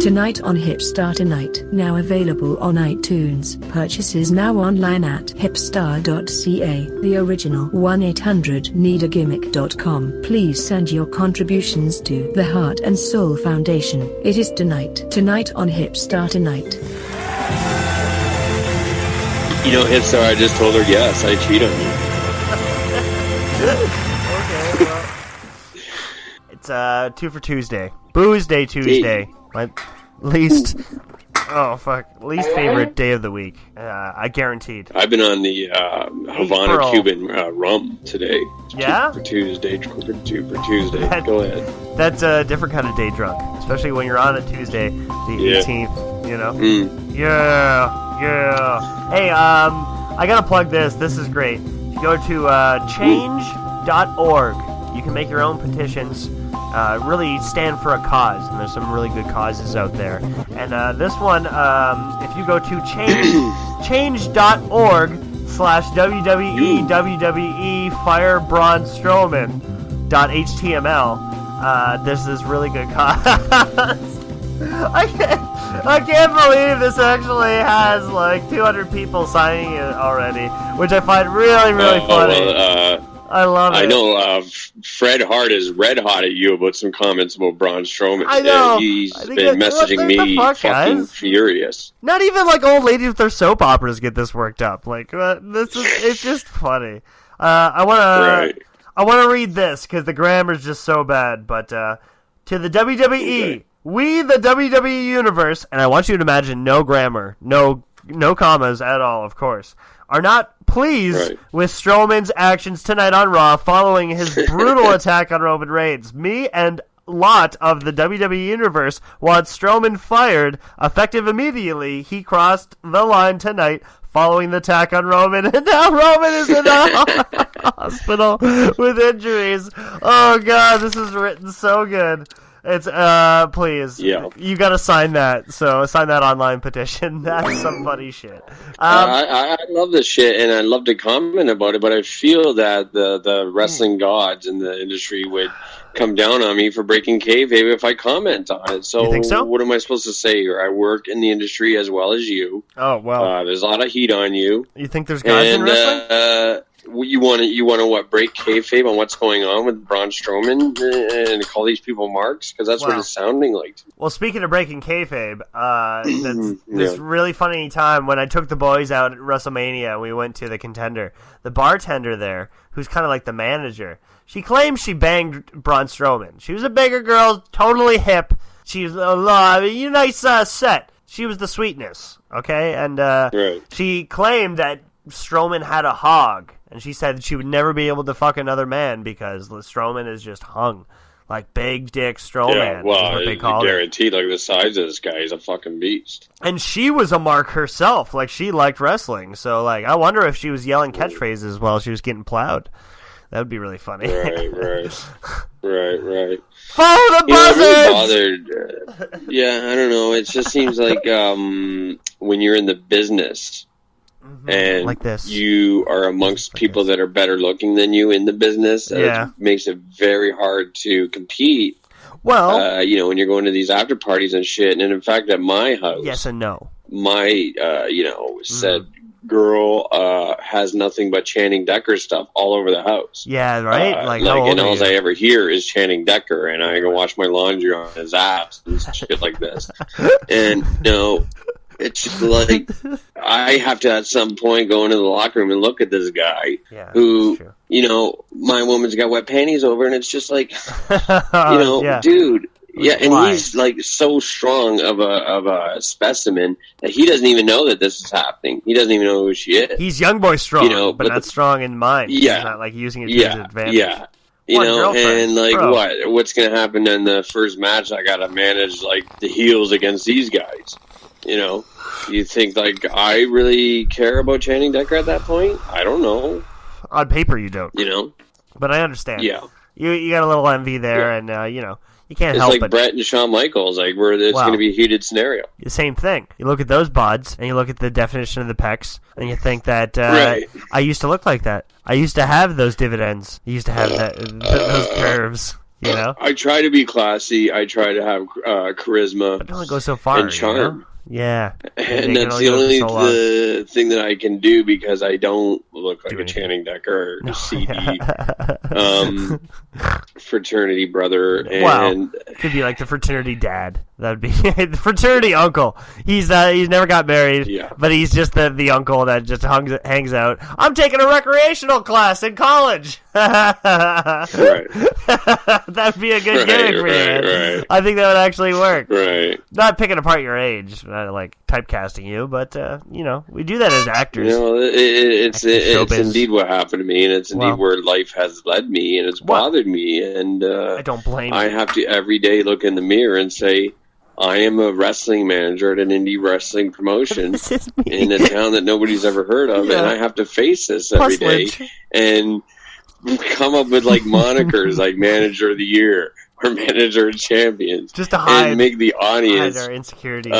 Tonight on Hipstar Tonight, now available on iTunes. Purchases now online at hipstar.ca. The original 1-800-NEED-A-GIMMICK.com. Please send your contributions to the Heart and Soul Foundation. It is tonight on Hipstar Tonight. You know, Hipstar, I just told her, yes, I cheat on you. Okay, well. It's 2 for Tuesday. Booze Day Tuesday. My least favorite day of the week. I guaranteed. I've been on the Havana Cuban rum today. Yeah? 2 for Tuesday. Go ahead. That's a different kind of day drunk, especially when you're on a Tuesday, the 18th, you know? Yeah. Hey, I gotta plug this. This is great. If you go to change.org, you can make your own petitions. Really stand for a cause, and there's some really good causes out there. And this one, if you go to change.org/WWE fire Braun Strowman.html, this is really good cause. I can't believe this actually has like 200 people signing it already, which I find really, really funny. I love it. I know Fred Hart is red hot at you about some comments about Braun Strowman. I know. He's been messaging me fucking furious. Not even like old ladies with their soap operas get this worked up. Like it's just funny. I want to read this because the grammar is just so bad. But to the WWE, we the WWE Universe, and I want you to imagine no grammar, no commas at all, of course, are not pleased with Strowman's actions tonight on Raw following his brutal attack on Roman Reigns. Me and lot of the WWE Universe wants Strowman fired, effective immediately. He crossed the line tonight following the attack on Roman, and now Roman is in the hospital with injuries. Oh, God, this is written so good. It's, please. Yeah. You gotta sign that. So, sign that online petition. That's some funny shit. I love this shit, and I love to comment about it, but I feel that the wrestling gods in the industry would come down on me for breaking kayfabe if I comment on it. So, you think so? What am I supposed to say here? I work in the industry as well as you. Oh, well. There's a lot of heat on you. You think there's gods in wrestling? You want to break kayfabe on what's going on with Braun Strowman and call these people marks? Because that's what it's sounding like. Well, speaking of breaking kayfabe, this really funny time when I took the boys out at WrestleMania, we went to the Contender. The bartender there, who's kind of like the manager, she claims she banged Braun Strowman. She was a bigger girl, totally hip. She's a nice set. She was the sweetness, okay? And she claimed that Strowman had a hog. And she said she would never be able to fuck another man because Strowman is just hung. Like Big Dick Strowman. Yeah, well, guaranteed, like the size of this guy, he's a fucking beast. And she was a mark herself. Like, she liked wrestling. So, like, I wonder if she was yelling catchphrases while she was getting plowed. That would be really funny. Right. Follow the buzzards! Really bothered. I don't know. It just seems like when you're in the business... And like this. You are amongst people that are better looking than you in the business. It makes it very hard to compete. Well, when you're going to these after parties and shit. And in fact, at my house, yes and no. My, said girl has nothing but Channing Decker stuff all over the house. Yeah, right. And all I ever hear is Channing Decker, and I go wash my laundry on his ass and shit like this. And it's just like I have to at some point go into the locker room and look at this guy who, my woman's got wet panties over, and it's just like, dude. Yeah, and he's like so strong of a specimen that he doesn't even know that this is happening. He doesn't even know who she is. He's young boy strong, but not strong in mind. Yeah, he's not like using it to his advantage. Yeah. And like what's going to happen in the first match? I got to manage like the heels against these guys. You think like I really care about Channing Decker at that point? I don't know. On paper, you don't. But I understand. Yeah. You got a little envy there, and you can't help it. It's like Brett and Shawn Michaels, like where it's going to be a heated scenario. The same thing. You look at those bods, and you look at the definition of the pecs, and you think that I used to look like that. I used to have those dividends. I used to have those curves. You know, I try to be classy. I try to have charisma. But it only goes so far. And charm. You know? Yeah. And that's the only the thing that I can do because I don't look like a Channing Decker or CD fraternity brother. And could be like the fraternity dad. That'd be the fraternity uncle. He's never got married, but he's just the uncle that just hangs out. I'm taking a recreational class in college. Right. That'd be a good gimmick for you. Right. I think that would actually work. Right. Not picking apart your age, like typecasting you, but we do that as actors. It's indeed what happened to me, and it's indeed where life has led me, and it's bothered me, and I don't blame you. I have to every day look in the mirror and say, I am a wrestling manager at an indie wrestling promotion in a town that nobody's ever heard of, and I have to face this every day and come up with like monikers like Manager of the Year or Manager of Champions, just to hide and make the audience our insecurities,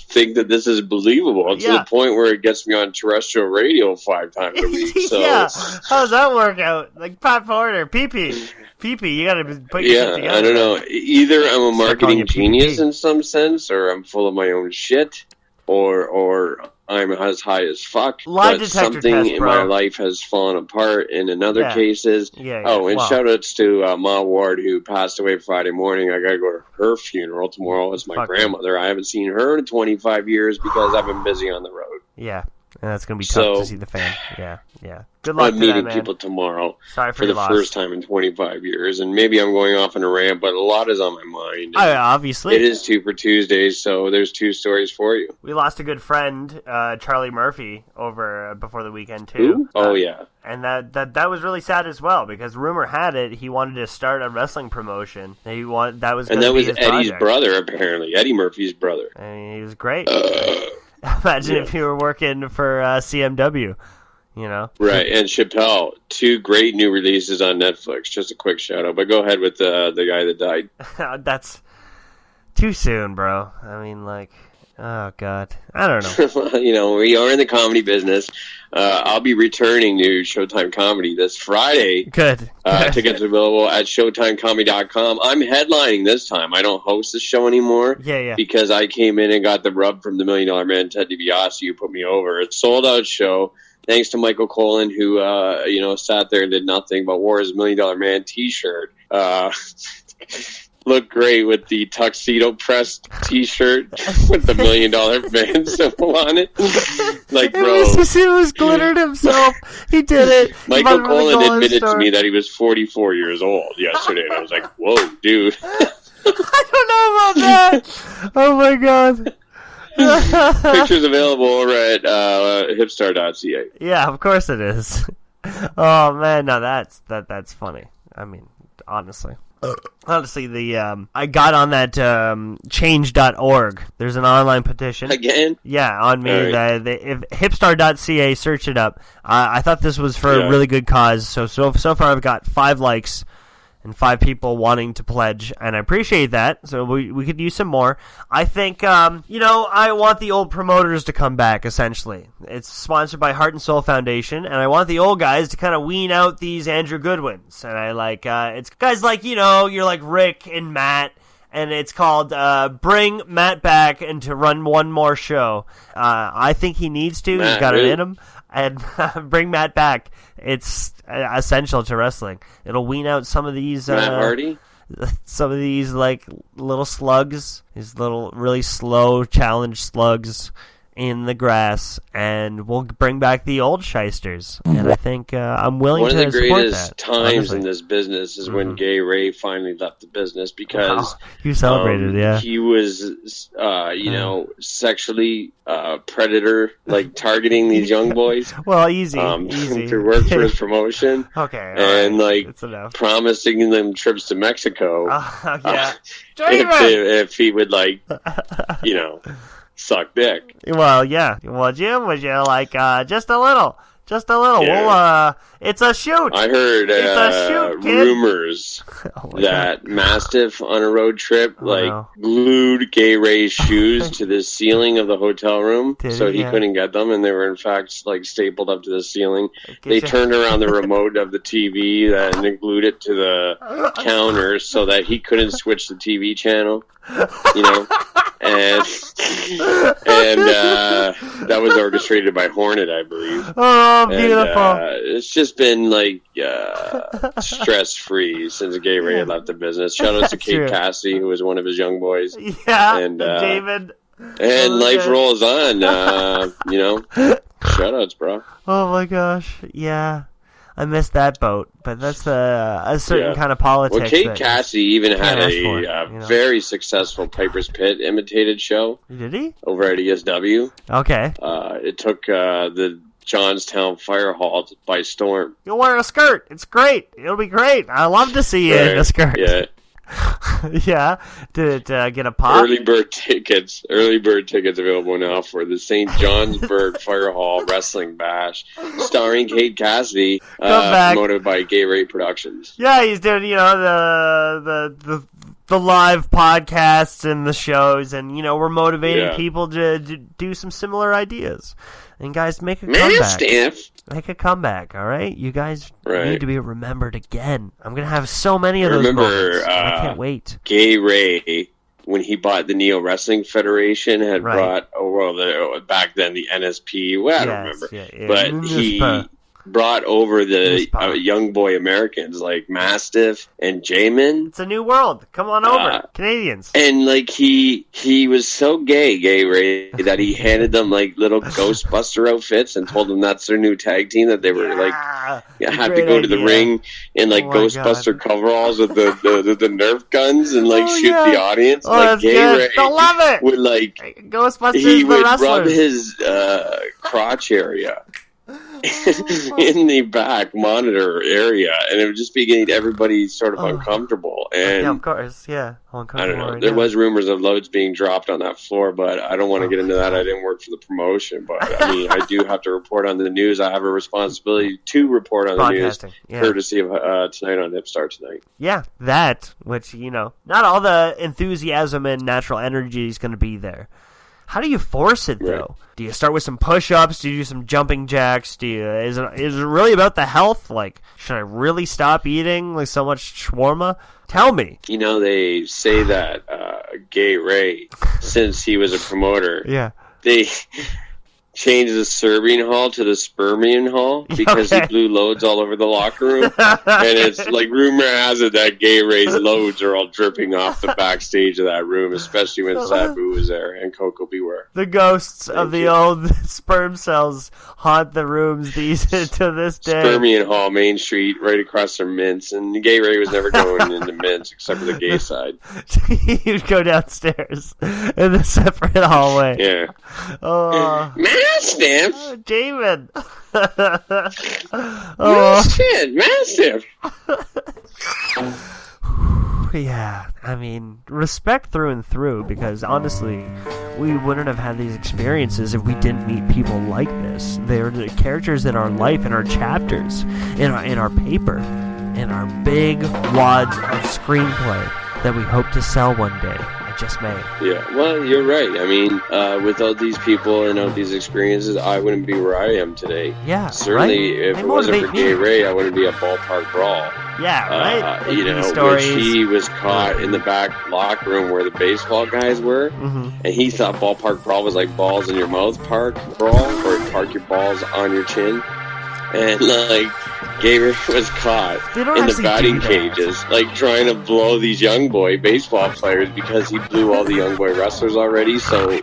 think that this is believable to the point where it gets me on terrestrial radio 5 times a week. So how does that work out? Like Pat Porter, PP, you got to put your shit together. I don't know. Either I'm a marketing genius in some sense, or I'm full of my own shit, or I'm as high as fuck. Lie but detector something test, in bro. my life has fallen apart in other cases. Shout outs to Ma Ward, who passed away Friday morning. I gotta go to her funeral tomorrow. It's my grandmother. I haven't seen her in 25 years because I've been busy on the road. Yeah. And that's going to be tough to see the fam. Yeah. Good luck I'm meeting people tomorrow for the first time in 25 years, and maybe I'm going off on a rant, but a lot is on my mind. Obviously. It is Super Tuesdays, so there's 2 stories for you. We lost a good friend, Charlie Murphy, over before the weekend, too. Oh, yeah. And that was really sad as well, because rumor had it he wanted to start a wrestling promotion. That was Eddie's brother, apparently. Eddie Murphy's brother. And he was great. Imagine if you were working for CMW, you know? Right, and Chappelle. 2 great new releases on Netflix. Just a quick shout-out. But go ahead with the guy that died. That's too soon, bro. I mean, like, oh, God. I don't know. We are in the comedy business. I'll be returning to Showtime Comedy this Friday. Good. Tickets available at ShowtimeComedy.com. I'm headlining this time. I don't host the show anymore. Yeah. Because I came in and got the rub from the $1 Million Man, Ted DiBiase, who put me over. It's a sold-out show. Thanks to Michael Colin, who sat there and did nothing but wore his $1 Million Man T-shirt. Looked great with the tuxedo pressed T-shirt with the $1 Million Man symbol on it. Like, bro, it was glittered himself. He did it. Michael Colin admitted to me that he was 44 years old yesterday, and I was like, "Whoa, dude!" I don't know about that. Oh my god. Pictures available over at hipstar.ca. Yeah, of course it is. Oh man, no, that's funny. I mean, honestly, I got on that change.org. There's an online petition. Again? Yeah, on me. Right. If hipstar.ca, search it up. I thought this was for a really good cause. So far I've got 5 likes and 5 people wanting to pledge, and I appreciate that. So we could use some more. I think, I want the old promoters to come back, essentially. It's sponsored by Heart and Soul Foundation, and I want the old guys to kind of wean out these Andrew Goodwins. And I like, it's guys like, you're like Rick and Matt, and it's called Bring Matt Back and to run one more show. I think he needs to. He's got it in him. And bring Matt back. It's essential to wrestling. It'll wean out some of these Matt Hardy? Some of these like little slugs, these little really slow challenge slugs in the grass, and we'll bring back the old shysters. And I think I'm willing to support that. One of the greatest times in this business is when Gay Ray finally left the business, because you celebrated, he was, sexually predator, like targeting these young boys. Well, easy. To work for his promotion. Okay, and right. promising them trips to Mexico. Yeah. If he would suck dick. Well, yeah. Well, Jim, would you like just a Just a little. Yeah. It's a shoot. I heard It's a shoot, kid. rumors that Mastiff on a road trip glued Gay Ray's shoes to the ceiling of the hotel room so he couldn't get them, and they were in fact like stapled up to the ceiling. They turned around the remote of the TV and glued it to the counter so that he couldn't switch the TV channel. You know, and that was orchestrated by Hornet, I believe. Oh, beautiful! And, it's just been like stress free since Gay Ray had left the business. Shout out to Kate Cassidy, who was one of his young boys. Yeah, and David. And life rolls on. You know, shout outs, bro. Oh my gosh, yeah. I missed that boat, but that's a certain kind of politics. Well, Kate Cassidy even had a very successful Piper's Pit imitated show. Did he? Over at ESW. Okay. It took the Johnstown Fire Hall by storm. You'll wear a skirt. It's great. It'll be great. I love to see you in a skirt. Yeah. Yeah. Did it get a pop? Early bird tickets available now for the St. Johnsburg Fire Hall Wrestling Bash, starring Kate Cassidy, promoted by Gay Ray Productions. Yeah, he's doing the live podcasts and the shows, and we're motivating people to do some similar ideas. And guys, make a comeback. Make a comeback, all right? You guys need to be remembered again. I'm going to have so many of those moments. I can't wait. Gay Ray, when he bought the Neo Wrestling Federation, had brought, back then the NSP. Well, I don't remember. Yeah. But he brought over the young boy Americans like Mastiff and Jamin. It's a new world. Come on over, Canadians. And like he was so Gay Ray, that he handed them like little Ghostbuster outfits and told them that's their new tag team, that they were have to go to the ring in like Ghostbuster coveralls with the Nerf guns and like shoot the audience. Like Gay Ray, I love it. Would like Ghostbusters. He would rub his crotch area in the back monitor area, and it would just be getting everybody sort of uncomfortable. And of course, uncomfortable. I don't know. There was rumors of loads being dropped on that floor, but I don't want to get into that. I didn't work for the promotion, but I mean, I do have to report on the news. I have a responsibility to report on the news, courtesy of tonight on Hipstar Tonight. Yeah, that which not all the enthusiasm and natural energy is going to be there. How do you force it, though? Right. Do you start with some push-ups? Do you do some jumping jacks? Is it really about the health? Like, should I really stop eating like so much shawarma? Tell me. They say that Gay Ray, since he was a promoter, they changed the Serbian Hall to the Spermian Hall because he blew loads all over the locker room. And it's like, rumor has it that Gay Ray's loads are all dripping off the backstage of that room, especially when Sabu was there and Coco Beware. The ghosts of the old sperm cells haunt the rooms to this day. Spermian Hall, Main Street, right across from Mints. And Gay Ray was never going into Mints except for the gay side. You'd go downstairs in the separate hallway. Yeah. Oh. Mastiff! Oh, David! Mastiff! Yeah, I mean, respect through and through, because honestly, we wouldn't have had these experiences if we didn't meet people like this. They're the characters in our life, in our chapters, in our paper, in our big wads of screenplay that we hope to sell one day. Just may. Yeah, well, you're right. I mean, without these people and without these experiences, I wouldn't be where I am today. Yeah, certainly. If it wasn't for Gay Ray, I wouldn't be at Ballpark Brawl. Yeah, right. Which he was caught in the back locker room where the baseball guys were, and he thought Ballpark Brawl was like balls in your mouth park brawl, or park your balls on your chin, and like. Gay Ray was caught in the batting cages, like trying to blow these young boy baseball players because he blew all the young boy wrestlers already. So,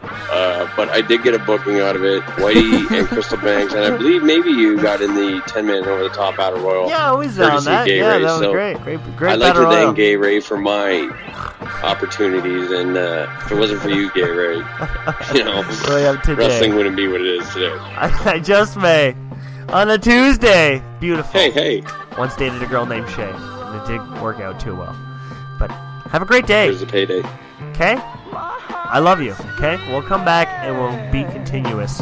but I did get a booking out of it. Whitey and Crystal Banks, and I believe maybe you got in the 10-man over the top Battle Royal. Yeah, I was on that. That was great. I'd like to thank Gay Ray for my opportunities, and if it wasn't for you, Gay Ray, wrestling wouldn't be what it is today. I just may. On a Tuesday. Beautiful. Hey. Once dated a girl named Shay, and it didn't work out too well. But have a great day. Here's the payday. Okay? I love you. Okay? We'll come back and we'll be continuous.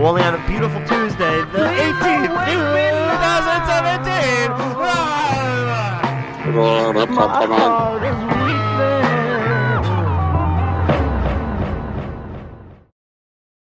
only on a beautiful Tuesday, the 18th, 2017. Come on. My heart is weak.